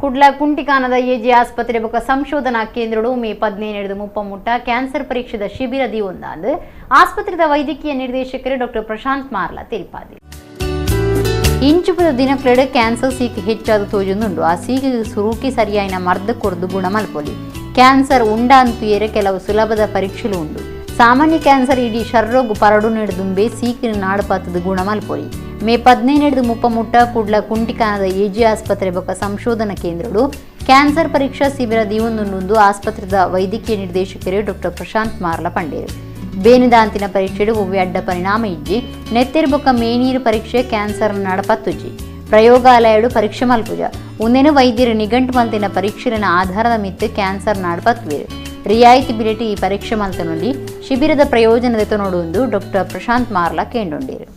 Kudla ಕುಂಟಿಕಾನದ AG ಆಸ್ಪತ್ರೆ ಬೊಕ ಸಂಶೋಧನಾ ಕೇಂದ್ರಡು ಮೇ 17-30 ಕ್ಯಾನ್ಸರ್ ಪರೀಕ್ಷೆದ ಶಿಬಿರದಿ ಒಂದಾಂದು ಆಸ್ಪತ್ರೆದ ವೈದ್ಯಕೀಯ ನಿರ್ದೇಶಕರು ಡಾಕ್ಟರ್ ಪ್ರಶಾಂತ್ ಮಾರ್ಲಾ ತಿಳಿಪಾದಿ. ಇಂಚುಪದ ದಿನಕ್ಲೆಡೆ ಕ್ಯಾನ್ಸರ್ ಸೀಕ್ ಹೆಚ್ಚಾದ ತೋಜುಂದುಂಡು. ಆ ಸೀಕಿಗೆ ಸುರುಕಿ ಸರಿಯಾಯಿನ ಮರ್ದ ಕೊರ್ದು ಗುಣ ಮಲ್ಪೊಲಿ. ಕ್ಯಾನ್ಸರ್ ಉಂಡ ಅಂತುಯರೆ ಕೆಲವು ಸುಲಭದ ಪರೀಕ್ಷೆಲು ಉಂಡು. ಸಾಮಾನ್ಯ ಕ್ಯಾನ್ಸರ್ ಇಡೀ ಶರ್ರೋಗು ಪರಡು ನೀಡುದುಂಬೆ ಸೀಕಿನ ನಾಡುಪಾತದ ಗುಣ ಮಲ್ಪೊಲಿ. ಮೇ 17-30 ಕುಡ್ಲ ಕುಂಟಿಕಾನದ ಎಜಿ ಆಸ್ಪತ್ರೆ ಬೊಕ ಸಂಶೋಧನಾ ಕೇಂದ್ರಡು ಕ್ಯಾನ್ಸರ್ ಪರೀಕ್ಷಾ ಶಿಬಿರ ದಿವೊಂದುಂಡು ಆಸ್ಪತ್ರೆದ ವೈದ್ಯಕೀಯ ನಿರ್ದೇಶಕರು ಡಾಕ್ಟರ್ ಪ್ರಶಾಂತ್ ಮಾರ್ಲಾ ಪಂಡೇರು. ಬೇನುದಾಂತಿನ ಪರೀಕ್ಷೆಡು ಒವ್ವೆ ಅಡ್ಡ ಪರಿಣಾಮ ಇಜ್ಜಿ ನೆತ್ತೆರು ಬೊಕ ಮೇನೀರು ಪರೀಕ್ಷೆ ಕ್ಯಾನ್ಸರ್ ನಡಪತ್ತುಜಿ ಪ್ರಯೋಗಾಲಯಡು ಪರೀಕ್ಷೆ ಮಲ್ಪುಜ ಒಂದೇನು ವೈದ್ಯರು ನಿಘಂಟು ಮಲ್ತಿನ ಪರೀಕ್ಷೆನ ಆಧಾರದ ಮಿತ್ತು ಕ್ಯಾನ್ಸರ್ ನಾಡಪತ್ತುವೇರು. ರಿಯಾಯಿತಿ ಬಿಲೆಟ್ ಈ ಪರೀಕ್ಷೆ ಮಲ್ತನಲ್ಲಿ ಶಿಬಿರದ ಪ್ರಯೋಜನದೆತ ನೋಡುವುದು ಡಾಕ್ಟರ್ ಪ್ರಶಾಂತ್ ಮಾರ್ಲಾ ಕೇಂಡೊಂಡೇರು.